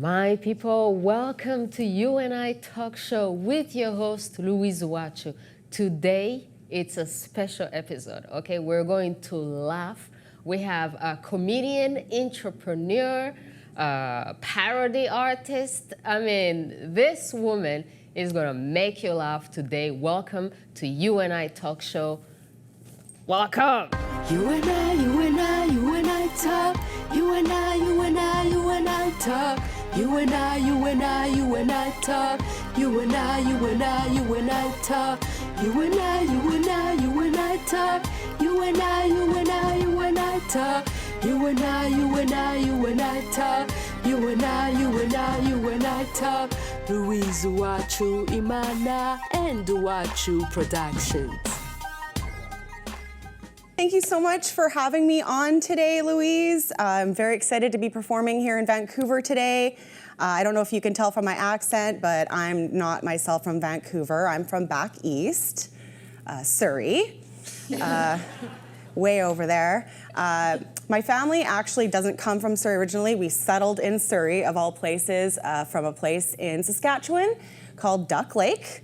My people, welcome to You and I Talk Show with your host, Louise UWACU. Today, it's a special episode, okay? We're going to laugh. We have a comedian, entrepreneur, parody artist. I mean, this woman is gonna make you laugh today. Welcome to You and I Talk Show. Welcome. You and I, you and I, you and I talk. You and I, you and I, you and I talk. You and I, you and I, you and I talk. You and I, you and I, you and I talk. You and I, you and I, you and I talk. You and I, you and I, you and I talk. You and I, you and I, you and I talk. You and I, you and I, you and I talk. Louise UWACU, Imana, and UWACU Productions. Thank you so much for having me on today, Louise. I'm very excited to be performing here in Vancouver today. I don't know if you can tell from my accent, but I'm not myself from Vancouver. I'm from back east, Surrey, way over there. My family actually doesn't come from Surrey originally. We settled in Surrey, of all places, from a place in Saskatchewan called Duck Lake.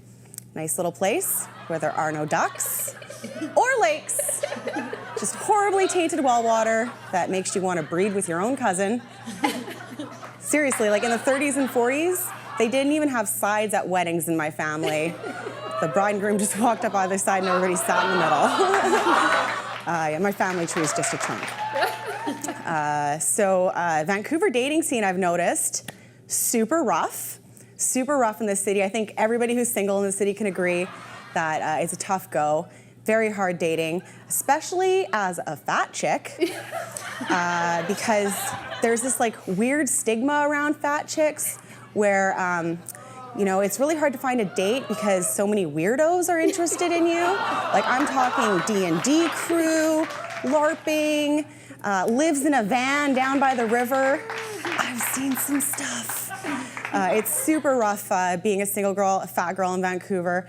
Nice little place where there are no ducks or lakes. Just horribly tainted well water that makes you want to breed with your own cousin. Seriously, like in the 30s and 40s, they didn't even have sides at weddings in my family. The bride and groom just walked up either side and everybody sat in the middle. Yeah, my family tree is just a trunk. Vancouver dating scene, I've noticed, super rough in this city. I think everybody who's single in the city can agree that it's a tough go. Very hard dating, especially as a fat chick, because there's this like weird stigma around fat chicks where, you know, it's really hard to find a date because so many weirdos are interested in you. Like I'm talking D&D crew, LARPing, lives in a van down by the river. I've seen some stuff. It's super rough being a single girl, a fat girl in Vancouver.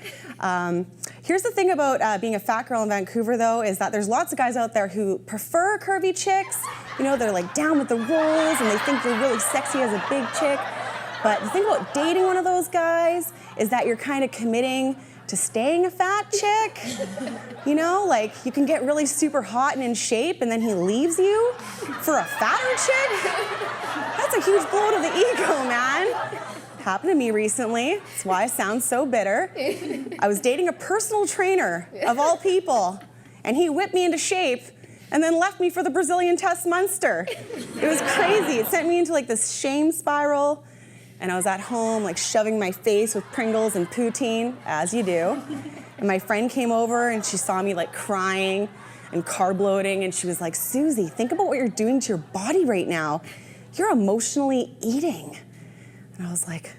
Here's the thing about being a fat girl in Vancouver, though, is that there's lots of guys out there who prefer curvy chicks. You know, they're like down with the rolls and they think you're really sexy as a big chick. But the thing about dating one of those guys is that you're kind of committing to staying a fat chick. You know, like you can get really super hot and in shape and then he leaves you for a fatter chick. That's a huge blow to the ego, man. Happened to me recently. That's why I sound so bitter. I was dating a personal trainer, of all people, and he whipped me into shape and then left me for the Brazilian Test Munster. It was crazy. It sent me into like this shame spiral, and I was at home like shoving my face with Pringles and poutine, as you do. And my friend came over and she saw me like crying and carb loading, and she was like, "Suzy, think about what you're doing to your body right now. You're emotionally eating." And I was like,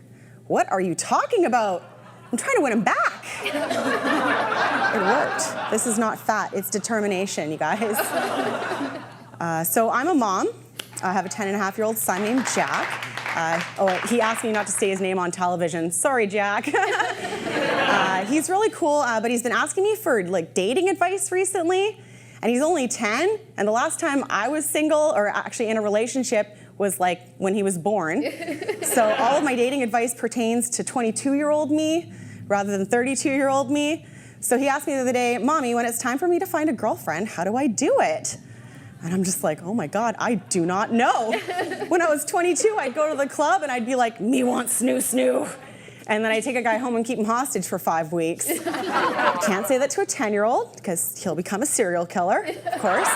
"What are you talking about? I'm trying to win him back." It worked. This is not fat, it's determination, you guys. So I'm a mom. I have a 10-and-a-half-year-old son named Jack. He asked me not to say his name on television. Sorry, Jack. He's really cool, but he's been asking me for like dating advice recently. And he's only 10, and the last time I was single, or actually in a relationship, was like when he was born. So all of my dating advice pertains to 22-year-old me rather than 32-year-old me. So he asked me the other day, "Mommy, when it's time for me to find a girlfriend, how do I do it?" And I'm just like, oh my God, I do not know. When I was 22, I'd go to the club and I'd be like, "Me want snoo snoo." And then I take a guy home and keep him hostage for 5 weeks. Can't say that to a 10-year-old because he'll become a serial killer, of course.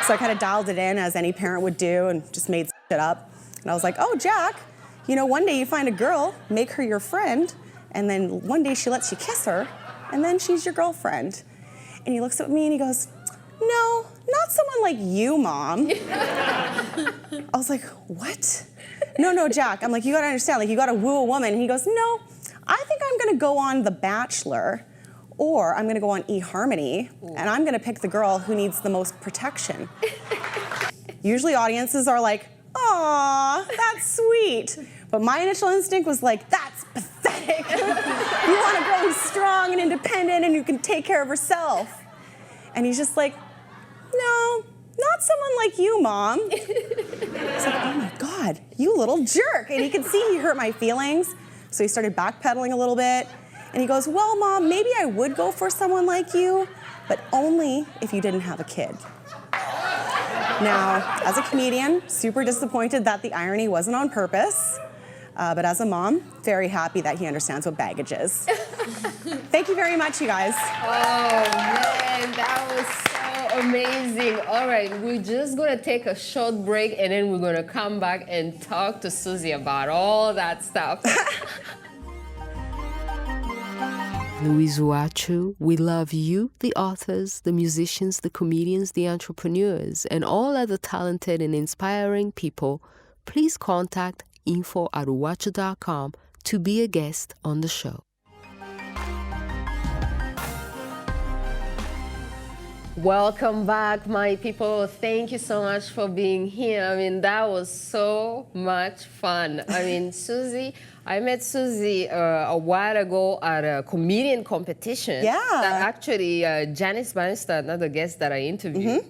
So I kind of dialed it in as any parent would do and just made shit up. And I was like, "Oh, Jack, you know, one day you find a girl, make her your friend, and then one day she lets you kiss her, and then she's your girlfriend." And he looks at me and he goes, "No, not someone like you, Mom." I was like, "What?" No, Jack. I'm like, "You gotta understand, like you gotta woo a woman." And he goes, "No, I think I'm gonna go on The Bachelor, or I'm gonna go on eHarmony, and I'm gonna pick the girl who needs the most protection." Usually audiences are like, "Aw, that's sweet." But my initial instinct was like, "That's pathetic." You want a girl who's strong and independent and who can take care of herself. And he's just like, "No, not someone like you, Mom." He's like, oh my God, you little jerk. And he could see he hurt my feelings. So he started backpedaling a little bit. And he goes, well, Mom, maybe I would go for someone like you, but only if you didn't have a kid. Now, as a comedian, super disappointed that the irony wasn't on purpose. But as a mom, very happy that he understands what baggage is. Thank you very much, you guys. Oh, man, that was so amazing. All right, we're just going to take a short break, and then we're going to come back and talk to Suzy about all that stuff. Louise UWACU, we love you, the authors, the musicians, the comedians, the entrepreneurs, and all other talented and inspiring people. Please contact info@uwacu.com to be a guest on the show. Welcome back, my people. Thank you so much for being here. I mean, that was so much fun. I mean, Suzy, I met Suzy a while ago at a comedian competition. Yeah. That actually Janice Bannister, another guest that I interviewed,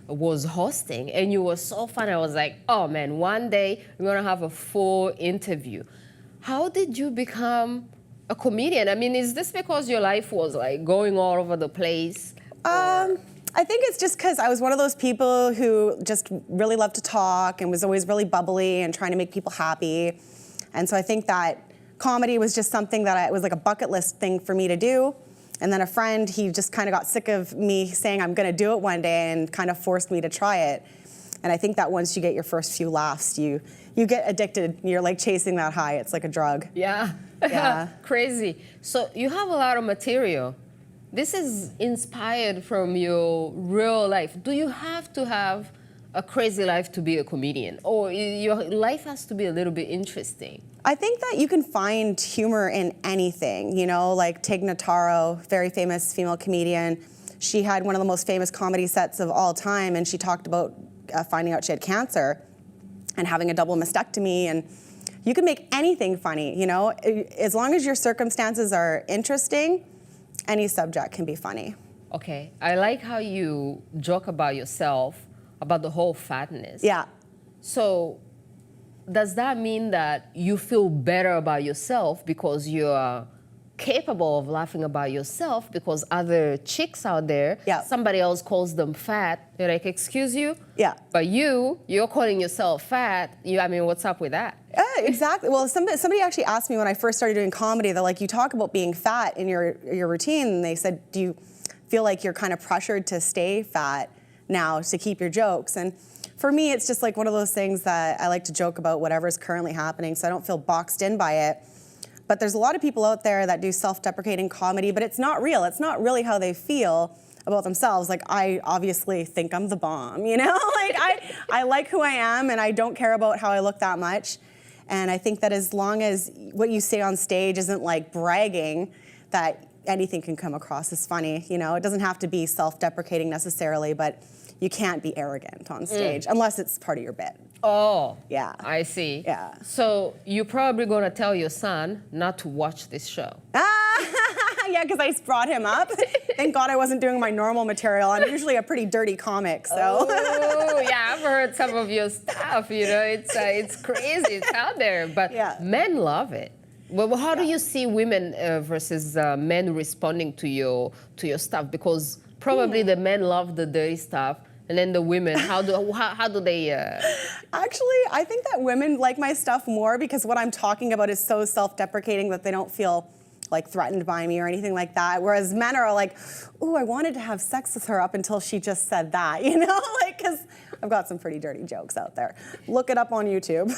was hosting. And you were so fun. I was like, oh man, one day we're going to have a full interview. How did you become a comedian? I mean, is this because your life was like going all over the place? I think it's just because I was one of those people who just really loved to talk and was always really bubbly and trying to make people happy. And so I think that comedy was just something that it was like a bucket list thing for me to do. And then a friend, he just kind of got sick of me saying I'm going to do it one day and kind of forced me to try it. And I think that once you get your first few laughs, you get addicted. You're like chasing that high. It's like a drug. Yeah. Yeah. Crazy. So you have a lot of material. This is inspired from your real life. Do you have to have a crazy life to be a comedian? Or your life has to be a little bit interesting? I think that you can find humor in anything, you know, like Tig Notaro, very famous female comedian. She had one of the most famous comedy sets of all time, and she talked about finding out she had cancer and having a double mastectomy, and you can make anything funny, you know? As long as your circumstances are interesting, any subject can be funny. Okay, I like how you joke about yourself, about the whole fatness. Yeah. So does that mean that you feel better about yourself because you're capable of laughing about yourself because other chicks out there, Yeah. somebody else calls them fat, they're like, excuse you? Yeah. But you're calling yourself fat. I mean, what's up with that? Exactly. Well, somebody actually asked me when I first started doing comedy, they're like, you talk about being fat in your routine, and they said, do you feel like you're kind of pressured to stay fat now to keep your jokes? And for me, it's just like one of those things that I like to joke about whatever's currently happening, so I don't feel boxed in by it. But there's a lot of people out there that do self-deprecating comedy, but it's not real. It's not really how they feel about themselves. Like, I obviously think I'm the bomb, you know? Like, I like who I am, and I don't care about how I look that much. And I think that as long as what you say on stage isn't like bragging, that anything can come across as funny, you know? It doesn't have to be self-deprecating necessarily, but you can't be arrogant on stage unless it's part of your bit. Oh, Yeah. I see. Yeah. So you're probably going to tell your son not to watch this show. Yeah, because I brought him up. Thank God I wasn't doing my normal material. I'm usually a pretty dirty comic, so. Oh, yeah, I've heard some of your stuff, you know, it's crazy, it's out there, but Yeah. men love it. Well, how do you see women versus men responding to your stuff? Because probably the men love the dirty stuff, and then the women, how do they? Actually, I think that women like my stuff more because what I'm talking about is so self-deprecating that they don't feel like threatened by me or anything like that. Whereas men are like, ooh, I wanted to have sex with her up until she just said that, you know? Like, because I've got some pretty dirty jokes out there. Look it up on YouTube.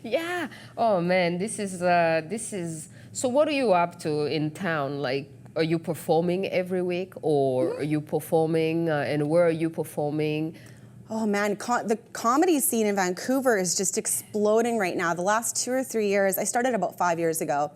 Yeah. Oh man, this is. So what are you up to in town? Like, are you performing every week, or are you performing? And where are you performing? Oh man, the comedy scene in Vancouver is just exploding right now. The last 2 or 3 years, I started about 5 years ago,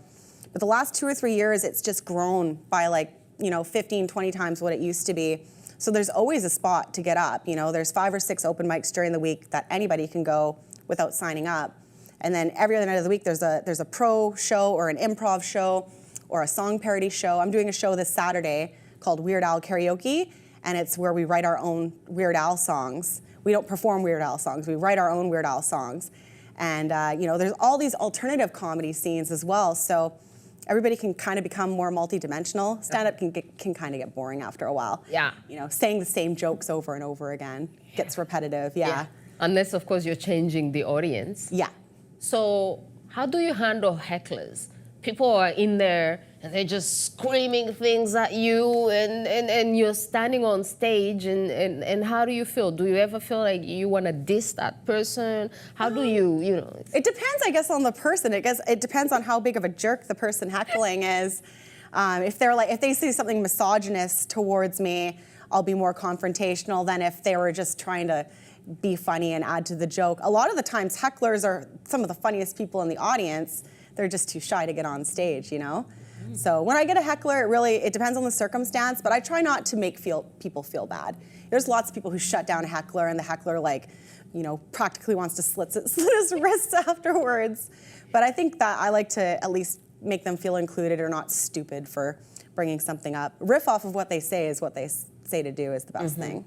but the last 2 or 3 years, it's just grown by like, 15, 20 times what it used to be. So there's always a spot to get up. There's 5 or 6 open mics during the week that anybody can go without signing up. And then every other night of the week, there's a pro show or an improv show or a song parody show. I'm doing a show this Saturday called Weird Al Karaoke, and it's where we write our own Weird Al songs. We don't perform Weird Al songs. We write our own Weird Al songs. And, there's all these alternative comedy scenes as well. So everybody can kind of become more multidimensional. Stand-up can kind of get boring after a while. Yeah. Saying the same jokes over and over again gets repetitive, yeah. Unless, of course, you're changing the audience. Yeah. So how do you handle hecklers? People are in there and they're just screaming things at you and you're standing on stage and how do you feel? Do you ever feel like you want to diss that person? How do you? It depends, I guess, on the person. It depends on how big of a jerk the person heckling is. If they say something misogynist towards me, I'll be more confrontational than if they were just trying to be funny and add to the joke. A lot of the times, hecklers are some of the funniest people in the audience. They're just too shy to get on stage, So when I get a heckler, it depends on the circumstance, but I try not to make people feel bad. There's lots of people who shut down a heckler and the heckler practically wants to slit his wrists afterwards. But I think that I like to at least make them feel included or not stupid for bringing something up. Riff off of what they say is what they say to do is the best thing.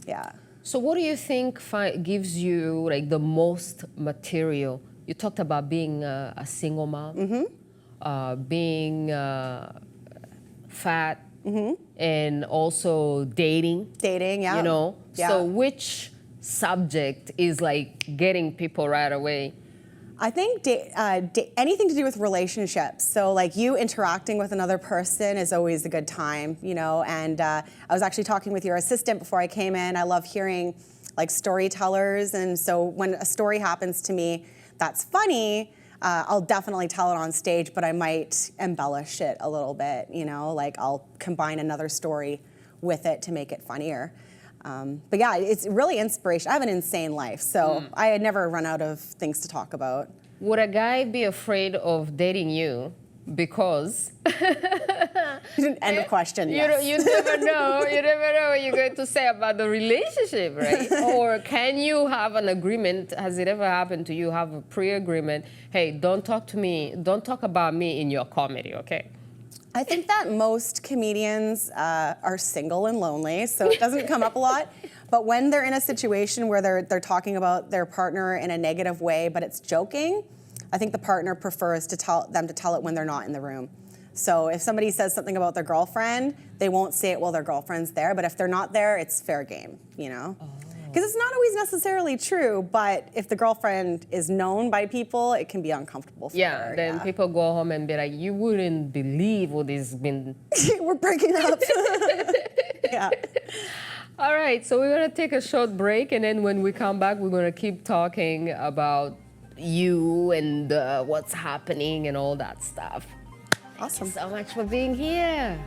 Yeah. So what do you think gives you the most material? You talked about being a single mom, being fat, and also dating. Dating, yeah. Yeah. So which subject is getting people right away? I think anything to do with relationships. So you interacting with another person is always a good time, and I was actually talking with your assistant before I came in. I love hearing storytellers, and so when a story happens to me that's funny, I'll definitely tell it on stage, but I might embellish it a little bit, I'll combine another story with it to make it funnier. But yeah, it's really inspiration. I have an insane life, so I had never run out of things to talk about. Would a guy be afraid of dating you because... End of question, yes. You never know. You never know what you're going to say about the relationship, right? Or can you have an agreement? Has it ever happened to you, have a pre-agreement? Hey, don't talk about me in your comedy, okay? I think that most comedians are single and lonely, so it doesn't come up a lot. But when they're in a situation where they're talking about their partner in a negative way, but it's joking, I think the partner prefers to tell it when they're not in the room. So if somebody says something about their girlfriend, they won't say it while their girlfriend's there. But if they're not there, it's fair game, Because it's not always necessarily true, but if the girlfriend is known by people, it can be uncomfortable for her. Then people go home and be like, you wouldn't believe what this has been. We're breaking up. Yeah. All right, so we're going to take a short break, and then when we come back, we're going to keep talking about you and what's happening and all that stuff. Awesome. Thank you so much for being here.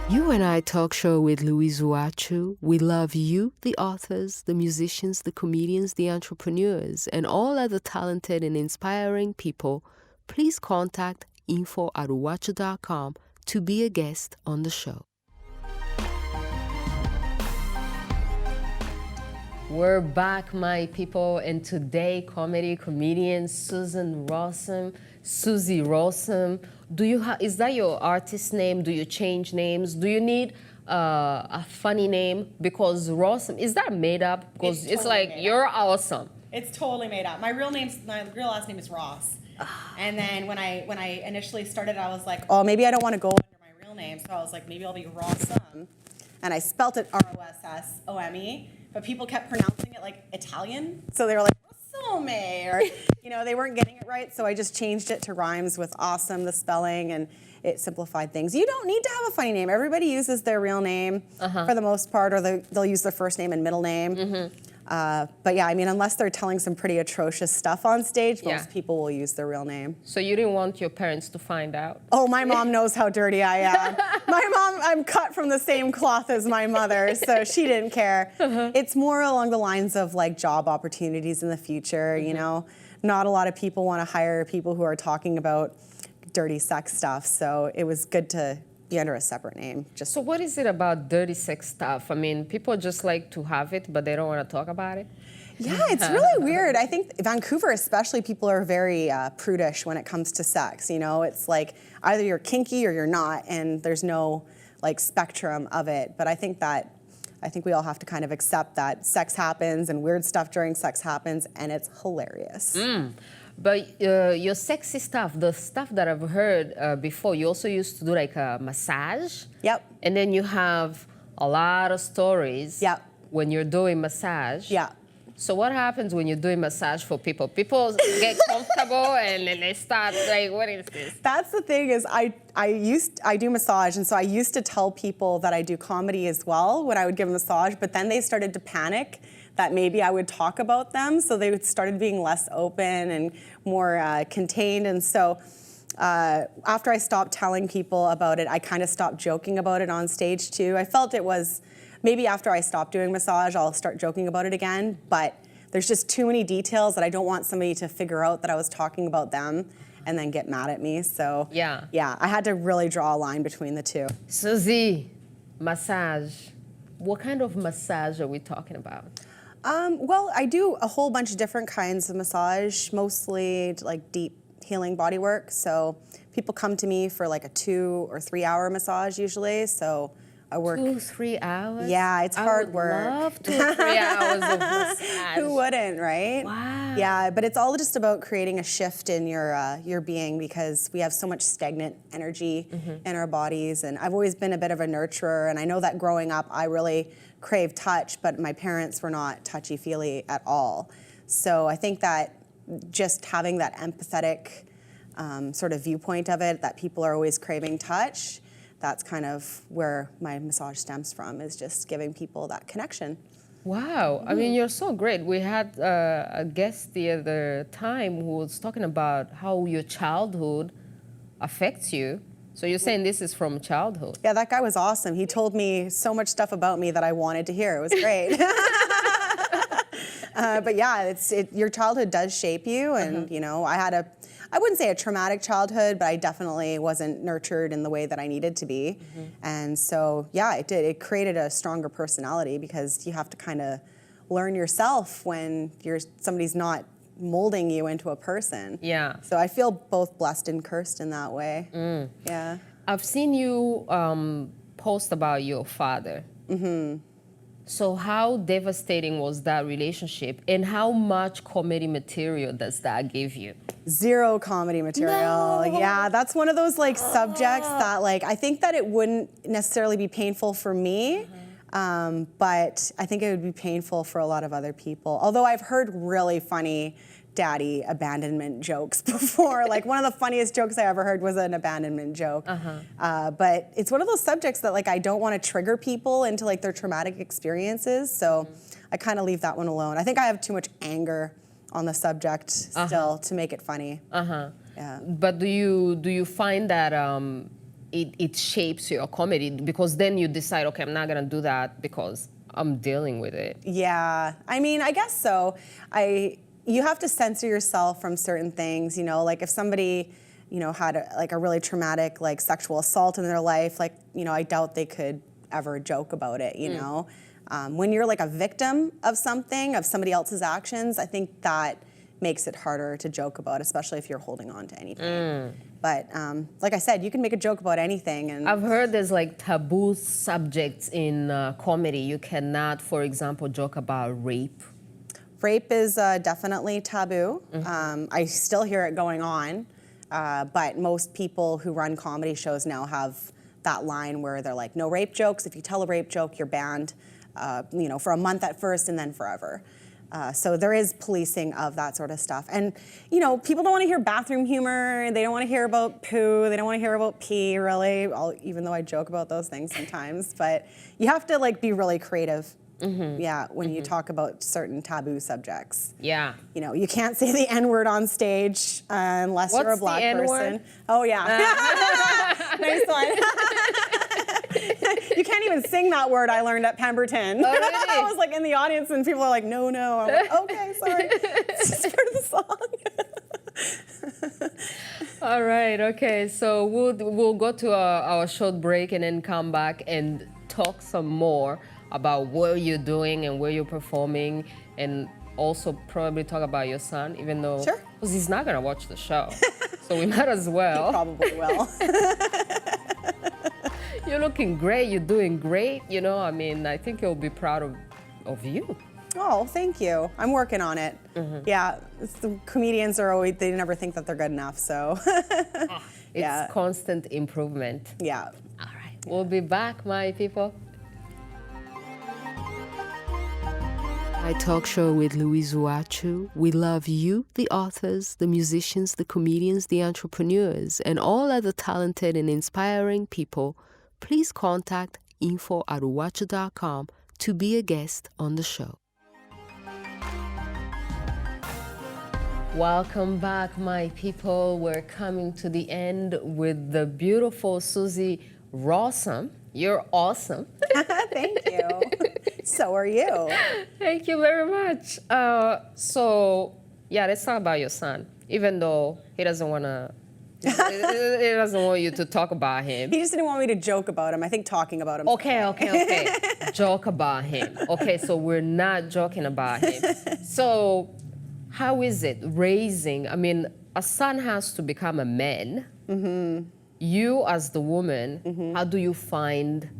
You and I Talk Show with Louise UWACU. We love you, the authors, the musicians, the comedians, the entrepreneurs, and all other talented and inspiring people. Please contact info@uwacu.com to be a guest on the show. We're back, my people, and today comedian Suzy Rawsome. Is that your artist name? Do you change names? Do you need a funny name? Because Rawsome, is that made up? Because it's totally you're awesome. It's totally made up. My real last name is Ross. And then when I initially started, I was like, oh, maybe I don't want to go under my real name. So I was like, maybe I'll be Rawsome. And I spelt it Rossome, but people kept pronouncing it like Italian. So they were like, Rawsome, or, they weren't getting it right. So I just changed it to rhymes with awesome, the spelling, and it simplified things. You don't need to have a funny name. Everybody uses their real name for the most part, or they'll use their first name and middle name. But yeah, unless they're telling some pretty atrocious stuff on stage, most people will use their real name. So you didn't want your parents to find out? Oh, my mom knows how dirty I am. My mom, I'm cut from the same cloth as my mother, so she didn't care. It's more along the lines of job opportunities in the future, Not a lot of people want to hire people who are talking about dirty sex stuff, so it was good to be under a separate name. So what is it about dirty sex stuff? People just like to have it, but they don't want to talk about it? Yeah, it's really weird. I think Vancouver especially, people are very prudish when it comes to sex. It's either you're kinky or you're not, and there's no spectrum of it. But I think that I think we all have to kind of accept that sex happens and weird stuff during sex happens, and it's hilarious. But your sexy stuff, the stuff that I've heard before, you also used to do like a massage. Yep. And then you have a lot of stories. Yep. When you're doing massage. Yeah. So what happens when you're doing massage for people? People get comfortable and then they start like, what is this? That's the thing is I do massage, and so I used to tell people that I do comedy as well when I would give a massage, but then they started to panic that maybe I would talk about them, so they started being less open and more contained. And so after I stopped telling people about it, I kind of stopped joking about it on stage too. I felt it was, maybe after I stop doing massage, I'll start joking about it again, but there's just too many details that I don't want somebody to figure out that I was talking about them and then get mad at me. So yeah, I had to really draw a line between the two. Suzy, massage. What kind of massage are we talking about? Well, I do a whole bunch of different kinds of massage, mostly like deep healing body work. So people come to me for like a 2 or 3 hour massage usually. So I work 2, 3 hours? Yeah, it's hard work. I would love 2 or 3 hours of massage. Who wouldn't, right? Wow. Yeah, but it's all just about creating a shift in your being, because we have so much stagnant energy in our bodies. And I've always been a bit of a nurturer, and I know that growing up I really craved touch, but my parents were not touchy-feely at all. So I think that just having that empathetic sort of viewpoint of it, that people are always craving touch, that's kind of where my massage stems from, is just giving people that connection. Wow, I mean, you're so great. We had a guest the other time who was talking about how your childhood affects you. So you're saying this is from childhood? Yeah, that guy was awesome. He told me so much stuff about me that I wanted to hear. It was great. But yeah, your childhood does shape you, and you know, I wouldn't say a traumatic childhood, but I definitely wasn't nurtured in the way that I needed to be. And so, yeah, it did. It created a stronger personality, because you have to kind of learn yourself when somebody's not molding you into a person. Yeah. So I feel both blessed and cursed in that way. Yeah. I've seen you post about your father. So how devastating was that relationship, and how much comedy material does that give you? 0 comedy material. No. Yeah, that's one of those like subjects that like, I think that it wouldn't necessarily be painful for me, but I think it would be painful for a lot of other people. Although I've heard really funny daddy abandonment jokes before. Like one of the funniest jokes I ever heard was an abandonment joke. But it's one of those subjects that like I don't want to trigger people into like their traumatic experiences, so I kind of leave that one alone. I think I have too much anger on the subject still to make it funny. Yeah. But do you find that it shapes your comedy, because then you decide, okay, I'm not gonna do that because I'm dealing with it? Yeah, I mean, I guess so. You have to censor yourself from certain things, you know, like if somebody, you know, had a really traumatic like sexual assault in their life, like, you know, I doubt they could ever joke about it, you know. When you're like a victim of something, of somebody else's actions, I think that makes it harder to joke about, especially if you're holding on to anything. But like I said, you can make a joke about anything. And I've heard there's like taboo subjects in comedy. You cannot, for example, joke about rape. Rape is definitely taboo. I still hear it going on, but most people who run comedy shows now have that line where they're like, no rape jokes. If you tell a rape joke, you're banned, you know, for a month at first and then forever. So there is policing of that sort of stuff. And, you know, people don't want to hear bathroom humor. They don't want to hear about poo. They don't want to hear about pee, really, even though I joke about those things sometimes. But you have to, like, be really creative. Yeah, when you talk about certain taboo subjects. Yeah. You know, you can't say the N-word on stage unless you're a black person. Oh, yeah. Nice one. You can't even sing that word, I learned at Pemberton. Oh, really? I was like in the audience and people are like, no. I'm like, okay, sorry. It's just part of the song. All right, okay. So we'll go to our short break and then come back and talk some more about what you're doing and where you're performing, and also probably talk about your son, even though because he's not gonna watch the show. So we might as well. He probably will. You're looking great. You're doing great. You know, I mean, I think he'll be proud of you. Oh, thank you. I'm working on it. Yeah, the comedians are always, they never think that they're good enough, so. It's constant improvement. Yeah. All right. We'll be back, my people. My talk show with Louise UWACU. We love you, the authors, the musicians, the comedians, the entrepreneurs, and all other talented and inspiring people. Please contact info@uwacu.com to be a guest on the show. Welcome back, my people. We're coming to the end with the beautiful Suzy Rawsome. You're awesome. Thank you. So are you. Thank you very much. Let's talk about your son. Even though he doesn't want to, he doesn't want you to talk about him. He just didn't want me to joke about him. I think talking about him. Okay. Joke about him. Okay, so we're not joking about him. So how is it raising? I mean, a son has to become a man. Mm-hmm. You as the woman, how do you find,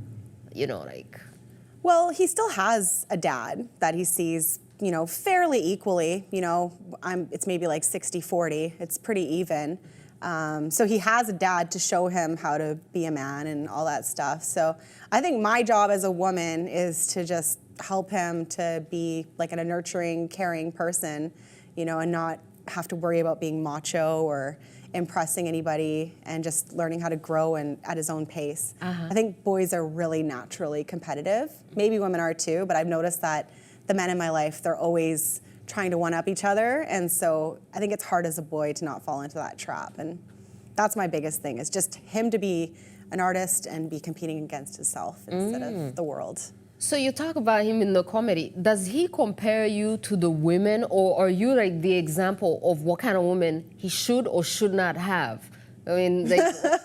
Well, he still has a dad that he sees, fairly equally. It's maybe like 60-40. It's pretty even. So he has a dad to show him how to be a man and all that stuff. So I think my job as a woman is to just help him to be like a nurturing, caring person, and not have to worry about being macho or impressing anybody, and just learning how to grow and at his own pace. I think boys are really naturally competitive. Maybe women are too, but I've noticed that the men in my life, they're always trying to one-up each other, and so I think it's hard as a boy to not fall into that trap. And that's my biggest thing, is just him to be an artist and be competing against himself instead of the world. So you talk about him in the comedy. Does he compare you to the women, or are you like the example of what kind of woman he should or should not have? I mean,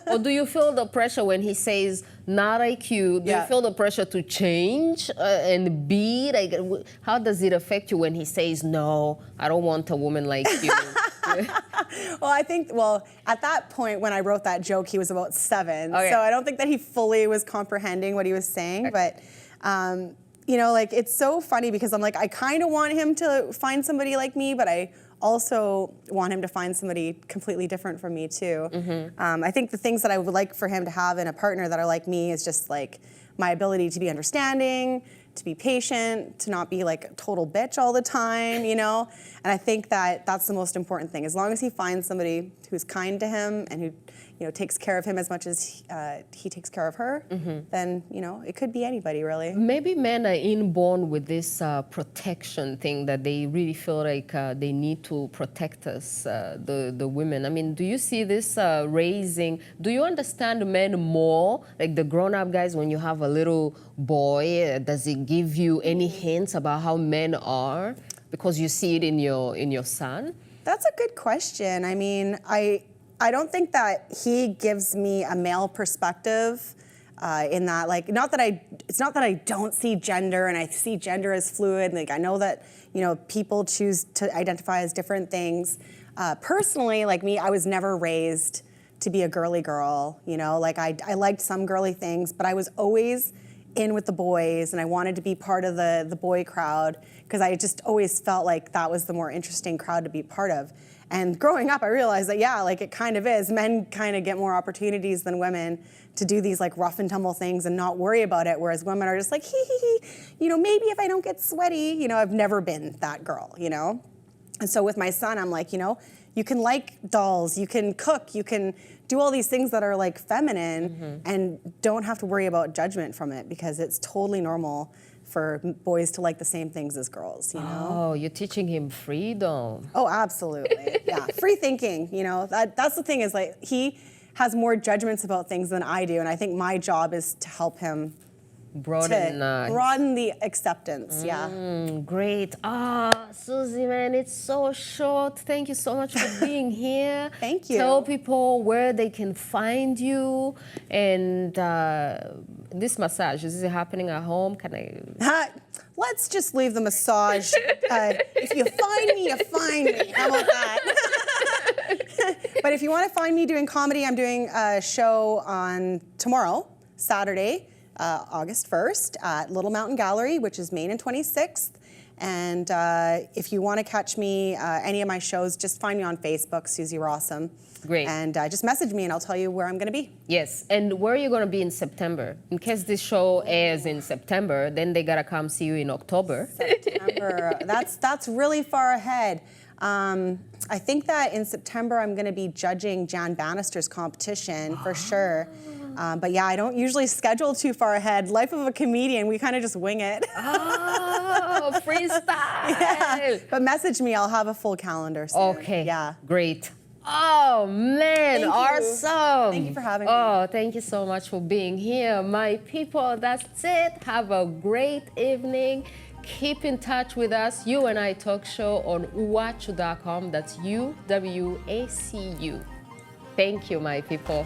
or do you feel the pressure when he says not like you? Do you feel the pressure to change and be like? How does it affect you when he says no? I don't want a woman like you. Well, I think, at that point when I wrote that joke, he was about 7. Okay. So I don't think that he fully was comprehending what he was saying, but. It's so funny because I'm like, I kind of want him to find somebody like me, but I also want him to find somebody completely different from me too. I think the things that I would like for him to have in a partner that are like me is just like my ability to be understanding, to be patient, to not be like a total bitch all the time, And I think that that's the most important thing. As long as he finds somebody who's kind to him and who, takes care of him as much as he takes care of her, then, it could be anybody, really. Maybe men are inborn with this protection thing, that they really feel like they need to protect us, the women. I mean, do you see this raising? Do you understand men more, like the grown-up guys, when you have a little boy? Does it give you any hints about how men are, because you see it in your son? That's a good question. I mean, I don't think that he gives me a male perspective in that, like, it's not that I don't see gender, and I see gender as fluid. Like, I know that, people choose to identify as different things. Personally, like me, I was never raised to be a girly girl, I liked some girly things, but I was always in with the boys, and I wanted to be part of the boy crowd, because I just always felt like that was the more interesting crowd to be part of. And growing up, I realized that, it kind of is. Men kind of get more opportunities than women to do these like rough and tumble things and not worry about it, whereas women are just like, maybe if I don't get sweaty, I've never been that girl, And so with my son, I'm like, you can like dolls, you can cook, you can do all these things that are like feminine and don't have to worry about judgment from it, because it's totally normal for boys to like the same things as girls, Oh, you're teaching him freedom. Oh, absolutely. Yeah, free thinking, That's the thing, is like he has more judgments about things than I do, and I think my job is to help him broaden the acceptance. Great. Suzy, man, it's so short. Thank you so much for being here. Thank you. Tell people where they can find you, and this massage, is it happening at home? Can I? Let's just leave the massage. If you find me, you find me. How about that? But if you want to find me doing comedy, I'm doing a show on tomorrow, Saturday, August 1st at Little Mountain Gallery, which is Main and 26th. And if you want to catch me, any of my shows, just find me on Facebook, Suzy Rawsome. Great. And just message me and I'll tell you where I'm going to be. Yes, and where are you going to be in September? In case this show airs in September, then they got to come see you in October. September, that's really far ahead. I think that in September I'm going to be judging Jan Bannister's competition for sure. But yeah, I don't usually schedule too far ahead. Life of a comedian, we kind of just wing it. Oh, freestyle. Yeah. But message me, I'll have a full calendar soon. Okay, Yeah. great. Oh, man, Thank you. awesome. Thank you for having me. Oh, thank you so much for being here. My people, that's it. Have a great evening. Keep in touch with us, You and I Talk Show on UWACU.com. That's UWACU. Thank you, my people.